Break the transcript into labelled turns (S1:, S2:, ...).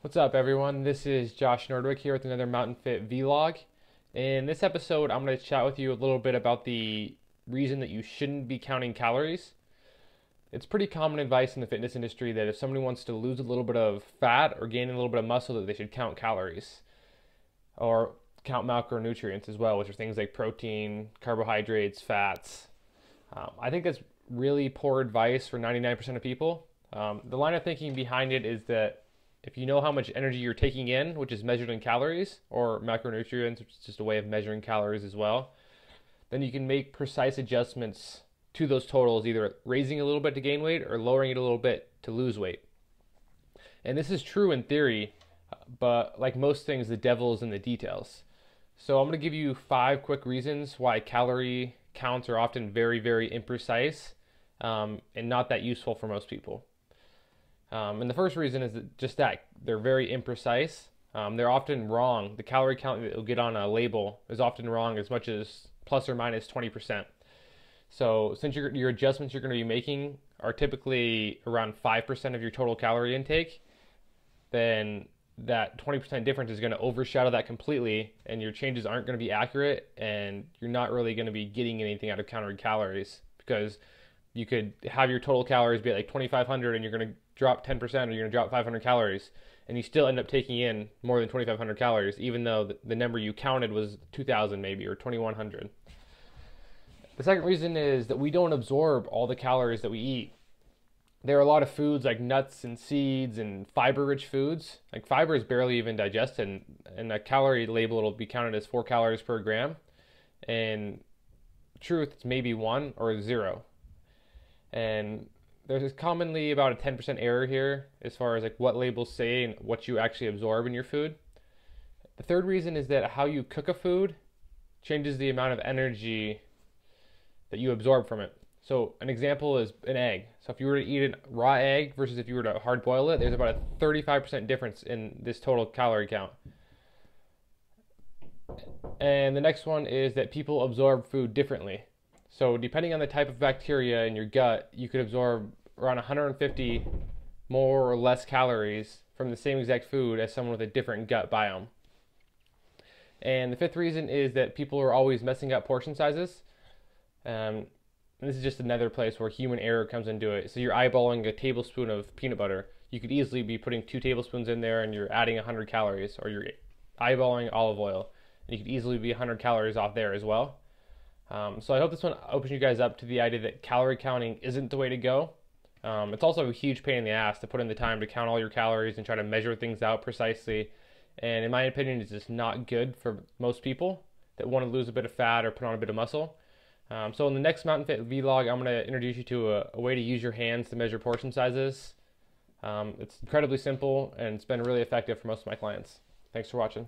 S1: What's up, everyone? This is Josh Nordwick here with another Mountain Fit vlog. In this episode, I'm going to chat with you a little bit about the reason that you shouldn't be counting calories. It's pretty common advice in the fitness industry that if somebody wants to lose a little bit of fat or gain a little bit of muscle, that they should count calories or count macronutrients as well, which are things like protein, carbohydrates, fats. I think that's really poor advice for 99% of people. The line of thinking behind it is that if you know how much energy you're taking in, which is measured in calories, or macronutrients, which is just a way of measuring calories as well, then you can make precise adjustments to those totals, either raising a little bit to gain weight or lowering it a little bit to lose weight. And this is true in theory, but like most things, the devil is in the details. So I'm going to give you 5 quick reasons why calorie counts are often very, very imprecise and not that useful for most people. And the first reason is that they're very imprecise. They're often wrong. The calorie count that you'll get on a label is often wrong as much as plus or minus 20%. So since your adjustments you're going to be making are typically around 5% of your total calorie intake, then that 20% difference is going to overshadow that completely, and your changes aren't going to be accurate, and you're not really going to be getting anything out of counting calories, because you could have your total calories be at like 2,500 and you're going to drop 10% or you're going to drop 500 calories, and you still end up taking in more than 2,500 calories, even though the number you counted was 2,000 maybe or 2,100. The second reason is that we don't absorb all the calories that we eat. There are a lot of foods like nuts and seeds and fiber-rich foods. Like fiber is barely even digested, and a calorie label it'll be counted as 4 calories per gram. And truth, it's maybe 1 or 0. And there's commonly about a 10% error here as far as like what labels say and what you actually absorb in your food. The third reason is that how you cook a food changes the amount of energy that you absorb from it. So an example is an egg. So if you were to eat a raw egg versus if you were to hard boil it, there's about a 35% difference in this total calorie count. And the next one is that people absorb food differently. So depending on the type of bacteria in your gut, you could absorb around 150 more or less calories from the same exact food as someone with a different gut biome. And the fifth reason is that people are always messing up portion sizes. And this is just another place where human error comes into it. So you're eyeballing a tablespoon of peanut butter. You could easily be putting 2 tablespoons in there and you're adding 100 calories, or you're eyeballing olive oil, and you could easily be 100 calories off there as well. So I hope this one opens you guys up to the idea that calorie counting isn't the way to go. It's also a huge pain in the ass to put in the time to count all your calories and try to measure things out precisely. And in my opinion, it's just not good for most people that want to lose a bit of fat or put on a bit of muscle. So in the next Mountain Fit vlog, I'm going to introduce you to a way to use your hands to measure portion sizes. It's incredibly simple, and it's been really effective for most of my clients. Thanks for watching.